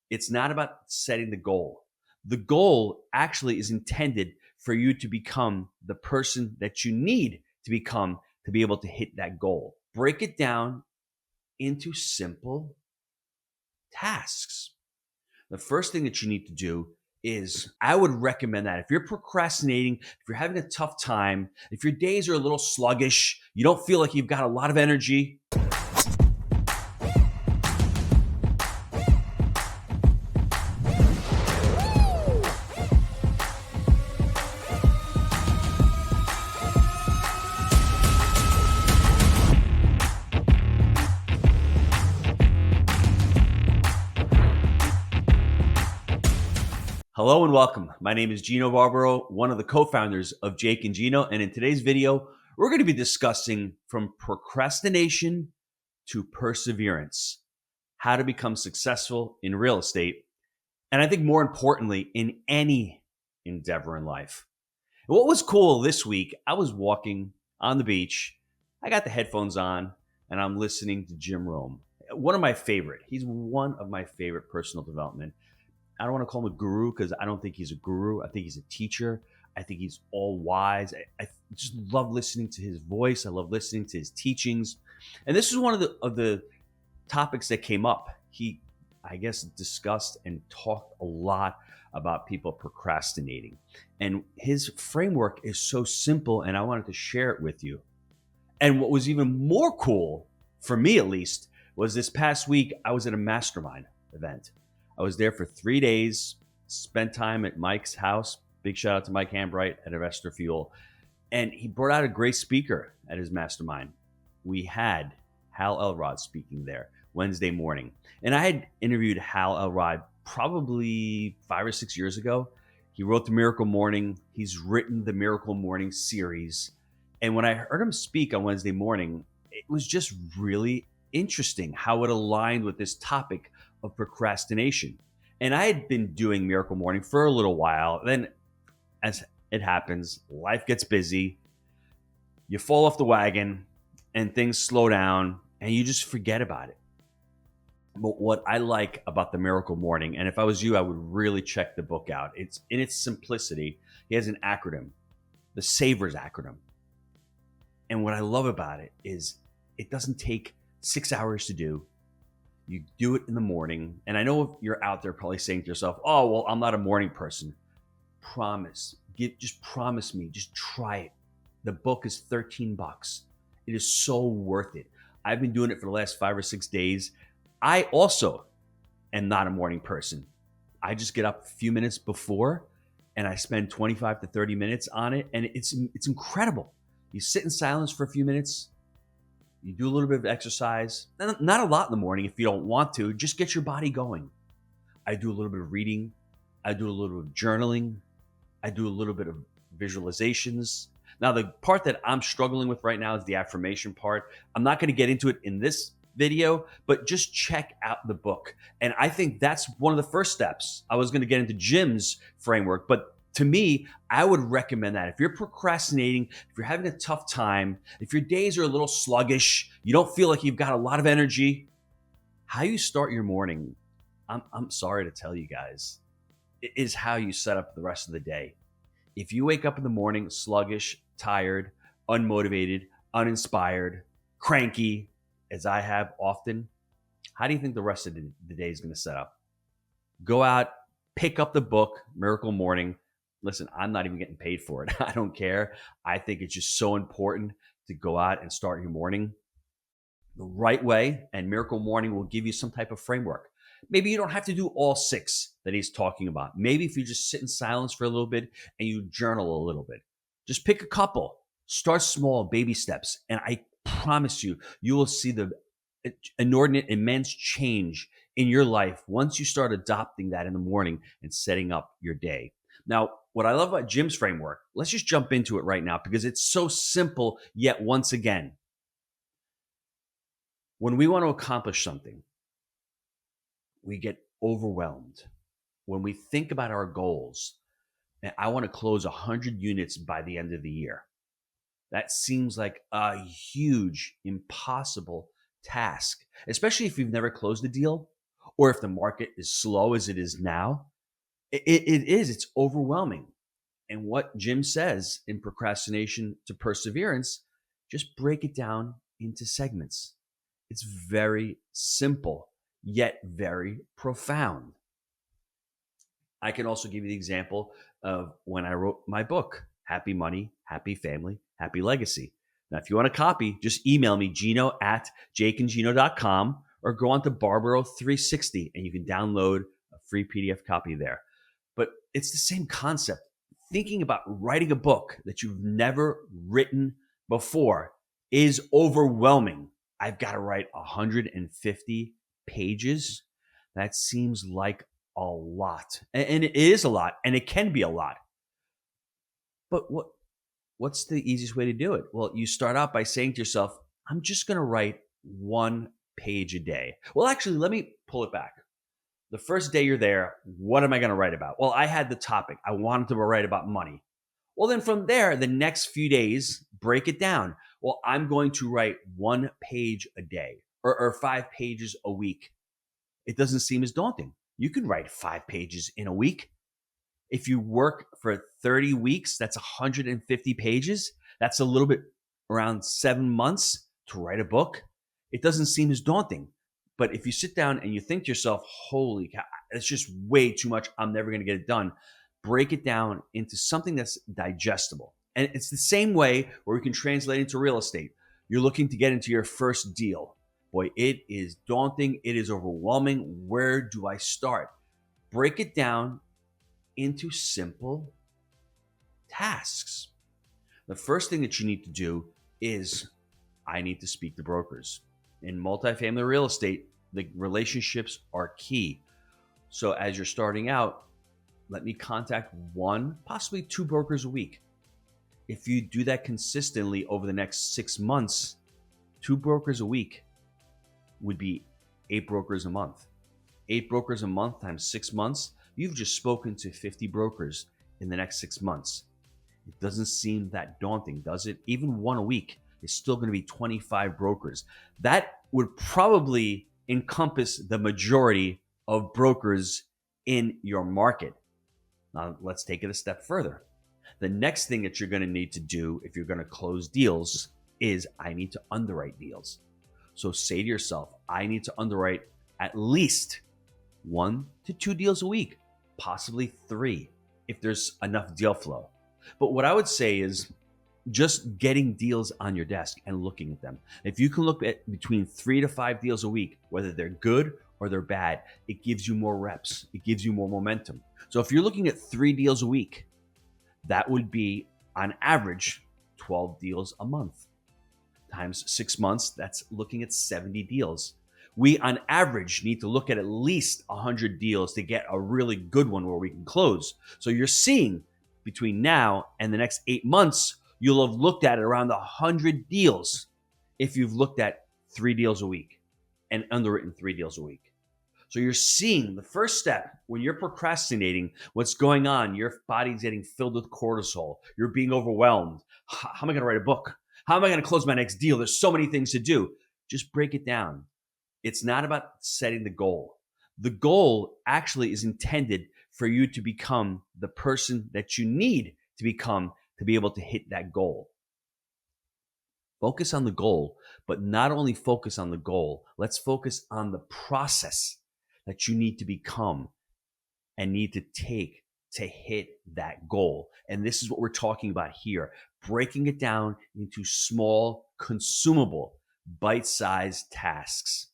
It's not about setting the goal. The goal actually is intended for you to become the person that you need to become to be able to hit that goal. Break it down into simple tasks. The first thing that you need to do is I would recommend that if you're procrastinating, if you're having a tough time, if your days are a little sluggish, you don't feel like you've got a lot of energy, hello and welcome. My name is Gino Barbaro, one of the co-founders of Jake and Gino, and in today's video, we're going to be discussing from procrastination to perseverance, how to become successful in real estate, and I think more importantly, in any endeavor in life. And what was cool this week, I was walking on the beach, I got the headphones on, and I'm listening to Jim Rohn, he's one of my favorite personal development. I don't want to call him a guru because I don't think he's a guru. I think he's a teacher. I think he's all wise. I just love listening to his voice. I love listening to his teachings. And this is one of the topics that came up. He, I guess, discussed and talked a lot about people procrastinating. And his framework is so simple, and I wanted to share it with you. And what was even more cool, for me at least, was this past week, I was at a mastermind event. I was there for 3 days, spent time at Mike's house. Big shout out to Mike Hambright at Investor Fuel. And he brought out a great speaker at his mastermind. We had Hal Elrod speaking there Wednesday morning. And I had interviewed Hal Elrod probably 5 or 6 years ago. He wrote The Miracle Morning. He's written the Miracle Morning series. And when I heard him speak on Wednesday morning, it was just really interesting how it aligned with this topic of procrastination. And I had been doing Miracle Morning for a little while. Then, as it happens, life gets busy. You fall off the wagon and things slow down and you just forget about it. But what I like about the Miracle Morning, and if I was you, I would really check the book out. It's in its simplicity. He has an acronym, the SAVERS acronym. And what I love about it is it doesn't take 6 hours to do. You do it in the morning. And I know if you're out there probably saying to yourself, oh, well, I'm not a morning person. Just promise me, just try it. The book is $13. It is so worth it. I've been doing it for the last 5 or 6 days. I also am not a morning person. I just get up a few minutes before and I spend 25 to 30 minutes on it. And it's incredible. You sit in silence for a few minutes. You do a little bit of exercise, not a lot in the morning if you don't want to, just get your body going. I do a little bit of reading. I do a little bit of journaling. I do a little bit of visualizations. Now, the part that I'm struggling with right now is the affirmation part. I'm not going to get into it in this video, but just check out the book. And I think that's one of the first steps. I was going to get into Jim's framework, but to me, I would recommend that. If you're procrastinating, if you're having a tough time, if your days are a little sluggish, you don't feel like you've got a lot of energy, how you start your morning, I'm sorry to tell you guys, it is how you set up the rest of the day. If you wake up in the morning sluggish, tired, unmotivated, uninspired, cranky, as I have often, how do you think the rest of the day is going to set up? Go out, pick up the book, Miracle Morning. Listen, I'm not even getting paid for it. I don't care. I think it's just so important to go out and start your morning the right way. And Miracle Morning will give you some type of framework. Maybe you don't have to do all 6 that he's talking about. Maybe if you just sit in silence for a little bit and you journal a little bit, just pick a couple, start small, baby steps. And I promise you, you will see the inordinate, immense change in your life once you start adopting that in the morning and setting up your day. Now, what I love about Jim's framework, let's just jump into it right now because it's so simple, yet once again, when we want to accomplish something, we get overwhelmed. When we think about our goals, and I want to close 100 units by the end of the year, that seems like a huge, impossible task, especially if you've never closed a deal or if the market is slow as it is now, it's overwhelming. And what Jim says in Procrastination to Perseverance, just break it down into segments. It's very simple, yet very profound. I can also give you the example of when I wrote my book, Happy Money, Happy Family, Happy Legacy. Now, if you want a copy, just email me, gino@jakeandgino.com, or go on to Barbaro 360 and you can download a free PDF copy there. But it's the same concept. Thinking about writing a book that you've never written before is overwhelming. I've got to write 150 pages. That seems like a lot. And it is a lot, and it can be a lot. But what's the easiest way to do it? Well, you start out by saying to yourself, I'm just going to write 1 page a day. Well, actually, let me pull it back. The first day you're there, what am I going to write about? Well, I had the topic. I wanted to write about money. Well, then from there, the next few days, break it down. Well, I'm going to write 1 page a day or 5 pages a week. It doesn't seem as daunting. You can write 5 pages in a week. If you work for 30 weeks, that's 150 pages. That's a little bit around 7 months to write a book. It doesn't seem as daunting. But if you sit down and you think to yourself, holy cow, it's just way too much. I'm never going to get it done. Break it down into something that's digestible. And it's the same way where we can translate into real estate. You're looking to get into your first deal. Boy, it is daunting. It is overwhelming. Where do I start? Break it down into simple tasks. The first thing that you need to do is I need to speak to brokers. In multifamily real estate, the relationships are key. So as you're starting out, let me contact 1, possibly 2 brokers a week. If you do that consistently over the next 6 months, 2 brokers a week would be 8 brokers a month. 8 brokers a month times 6 months, you've just spoken to 50 brokers in the next 6 months. It doesn't seem that daunting, does it? Even 1 a week is still going to be 25 brokers. That would probably encompass the majority of brokers in your market. Now, let's take it a step further. The next thing that you're going to need to do if you're going to close deals is I need to underwrite deals. So say to yourself, I need to underwrite at least 1 to 2 deals a week, possibly 3 if there's enough deal flow. But what I would say is just getting deals on your desk and looking at them. If you can look at between 3 to 5 deals a week, whether they're good or they're bad, it gives you more reps. It gives you more momentum. So if you're looking at 3 deals a week, that would be on average 12 deals a month. Times 6 months, that's looking at 70 deals. We on average need to look at least 100 deals to get a really good one where we can close. So you're seeing between now and the next 8 months, you'll have looked at around 100 deals if you've looked at 3 deals a week and underwritten 3 deals a week. So you're seeing the first step when you're procrastinating, what's going on. Your body's getting filled with cortisol. You're being overwhelmed. How am I going to write a book? How am I going to close my next deal? There's so many things to do. Just break it down. It's not about setting the goal. The goal actually is intended for you to become the person that you need to become to be able to hit that goal. Focus on the goal, but not only focus on the goal, let's focus on the process that you need to become and need to take to hit that goal. And this is what we're talking about here, breaking it down into small, consumable, bite-sized tasks.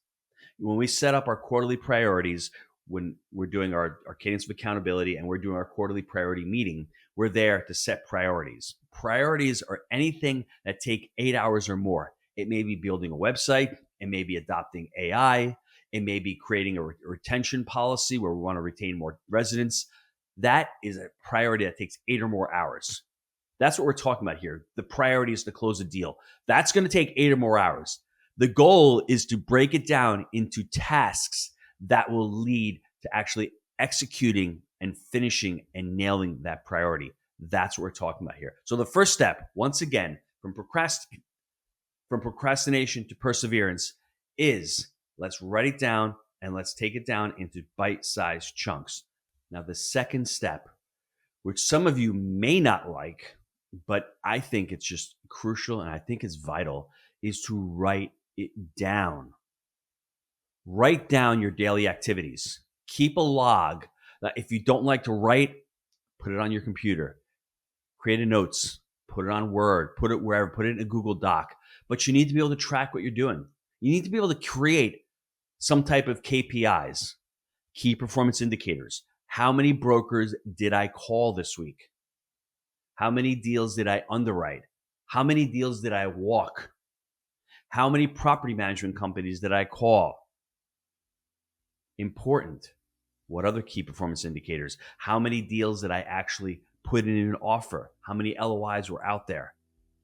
When we set up our quarterly priorities, when we're doing our cadence of accountability and we're doing our quarterly priority meeting, we're there to set priorities. Priorities are anything that take 8 hours or more. It may be building a website. It may be adopting AI. It may be creating a retention policy where we want to retain more residents. That is a priority that takes 8 or more hours. That's what we're talking about here. The priority is to close a deal. That's going to take 8 or more hours. The goal is to break it down into tasks that will lead to actually executing and finishing and nailing that priority. That's what we're talking about here. So the first step, once again, from procrastination to perseverance is let's write it down and let's take it down into bite-sized chunks. Now, the second step, which some of you may not like, but I think it's just crucial and I think it's vital, is to write it down. Write down your daily activities. Keep a log. If you don't like to write, put it on your computer. Create a notes. Put it on Word. Put it wherever. Put it in a Google Doc. But you need to be able to track what you're doing. You need to be able to create some type of KPIs, key performance indicators. How many brokers did I call this week? How many deals did I underwrite? How many deals did I walk? How many property management companies did I call? Important. What other key performance indicators? How many deals did I actually put in an offer? How many LOIs were out there?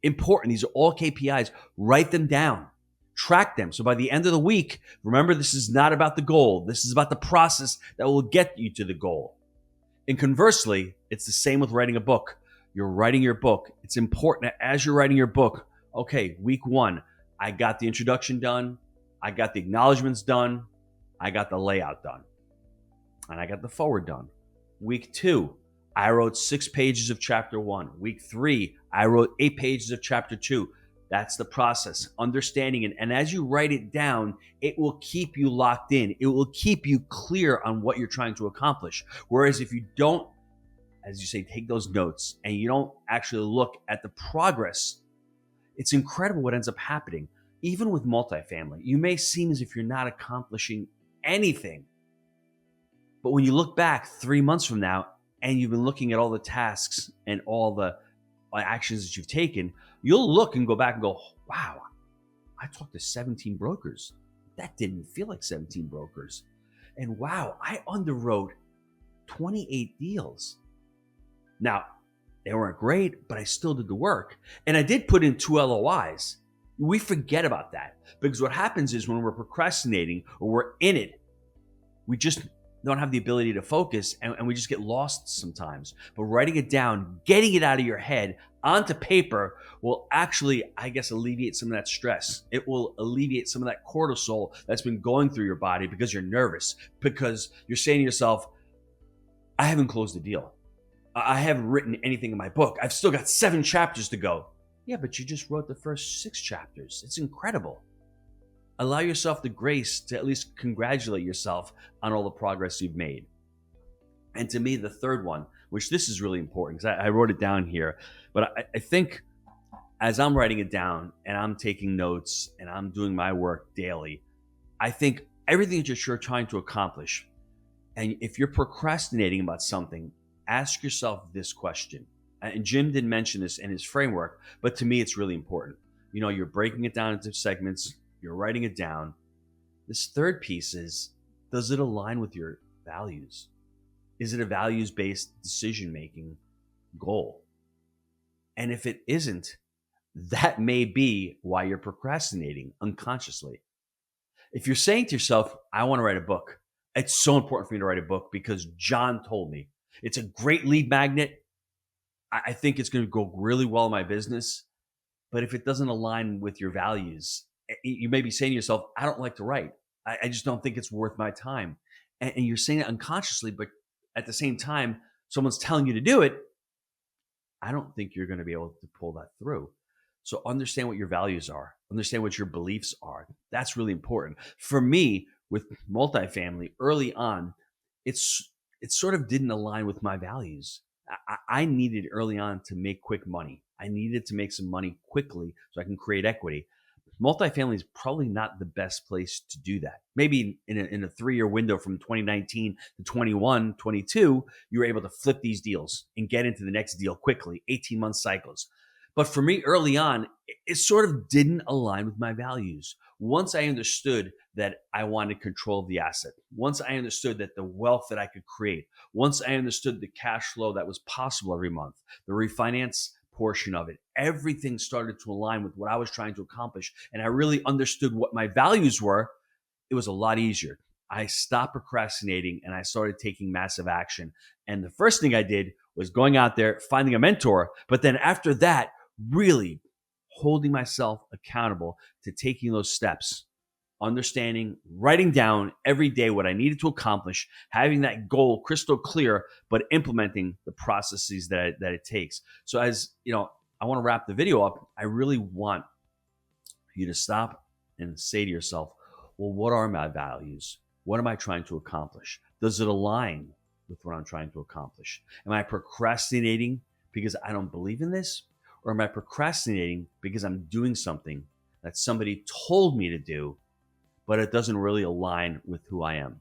Important. These are all KPIs. Write them down. Track them. So by the end of the week, remember, this is not about the goal. This is about the process that will get you to the goal. And conversely, it's the same with writing a book. You're writing your book. It's important that as you're writing your book, okay, week 1, I got the introduction done. I got the acknowledgments done. I got the layout done. And I got the forward done. Week 2, I wrote 6 pages of chapter 1. Week 3, I wrote 8 pages of chapter 2. That's the process, understanding it. And as you write it down, it will keep you locked in. It will keep you clear on what you're trying to accomplish. Whereas if you don't, as you say, take those notes and you don't actually look at the progress, it's incredible what ends up happening. Even with multifamily, you may seem as if you're not accomplishing anything. But when you look back 3 months from now and you've been looking at all the tasks and all the actions that you've taken, you'll look and go back and go, wow, I talked to 17 brokers. That didn't feel like 17 brokers. And wow, I underwrote 28 deals. Now, they weren't great, but I still did the work. And I did put in 2 LOIs. We forget about that because what happens is when we're procrastinating or we're in it, we just don't have the ability to focus and we just get lost sometimes. But writing it down, getting it out of your head onto paper will actually, I guess, alleviate some of that stress. It will alleviate some of that cortisol that's been going through your body because you're nervous, because you're saying to yourself, I haven't closed the deal. I haven't written anything in my book. I've still got 7 chapters to go. Yeah, but you just wrote the first 6 chapters. It's incredible. Allow yourself the grace to at least congratulate yourself on all the progress you've made. And to me, the third one, which this is really important because I wrote it down here, but I think as I'm writing it down and I'm taking notes and I'm doing my work daily, I think everything that you're trying to accomplish, and if you're procrastinating about something, ask yourself this question. And Jim didn't mention this in his framework, but to me, it's really important. You know, you're breaking it down into segments. You're writing it down. This third piece is, does it align with your values? Is it a values-based decision-making goal? And if it isn't, that may be why you're procrastinating unconsciously. If you're saying to yourself, I want to write a book, it's so important for me to write a book because John told me. It's a great lead magnet. I think it's going to go really well in my business. But if it doesn't align with your values, you may be saying to yourself, I don't like to write. I just don't think it's worth my time. And you're saying it unconsciously, but at the same time, someone's telling you to do it. I don't think you're going to be able to pull that through. So understand what your values are. Understand what your beliefs are. That's really important. For me, with multifamily, early on, it sort of didn't align with my values. I needed early on to make quick money. I needed to make some money quickly so I can create equity. Multifamily is probably not the best place to do that. Maybe in a 3-year window from 2019 to 21, 22, you were able to flip these deals and get into the next deal quickly, 18-month cycles. But for me, early on, it sort of didn't align with my values. Once I understood that I wanted control of the asset, once I understood that the wealth that I could create, once I understood the cash flow that was possible every month, the refinance portion of it, everything started to align with what I was trying to accomplish. And I really understood what my values were. It was a lot easier. I stopped procrastinating and I started taking massive action. And the first thing I did was going out there, finding a mentor. But then after that, really holding myself accountable to taking those steps. understanding, writing down every day what I needed to accomplish, having that goal crystal clear, but implementing the processes that it takes. So as you know, I want to wrap the video up. I really want you to stop and say to yourself, well, what are my values? What am I trying to accomplish? Does it align with what I'm trying to accomplish? Am I procrastinating because I don't believe in this? Or am I procrastinating because I'm doing something that somebody told me to do, but it doesn't really align with who I am?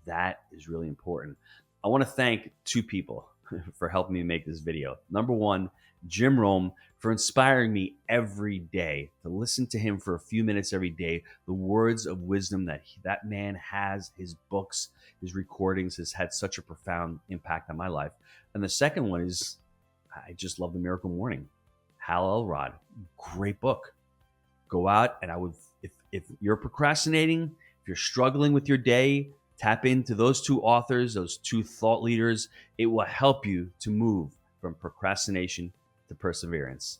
That is really important. I want to thank two people for helping me make this video. Number one, Jim Rohn, for inspiring me every day to listen to him for a few minutes every day. The words of wisdom that man has, his books, his recordings has had such a profound impact on my life. And the second one is, I just love The Miracle Morning. Hal Elrod, great book. Go out and if you're procrastinating, if you're struggling with your day, tap into those two authors, those two thought leaders. It will help you to move from procrastination to perseverance.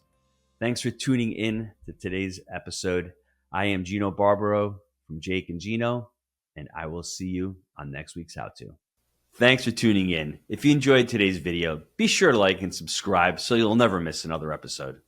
Thanks for tuning in to today's episode. I am Gino Barbaro from Jake and Gino, and I will see you on next week's How To. Thanks for tuning in. If you enjoyed today's video, be sure to like and subscribe so you'll never miss another episode.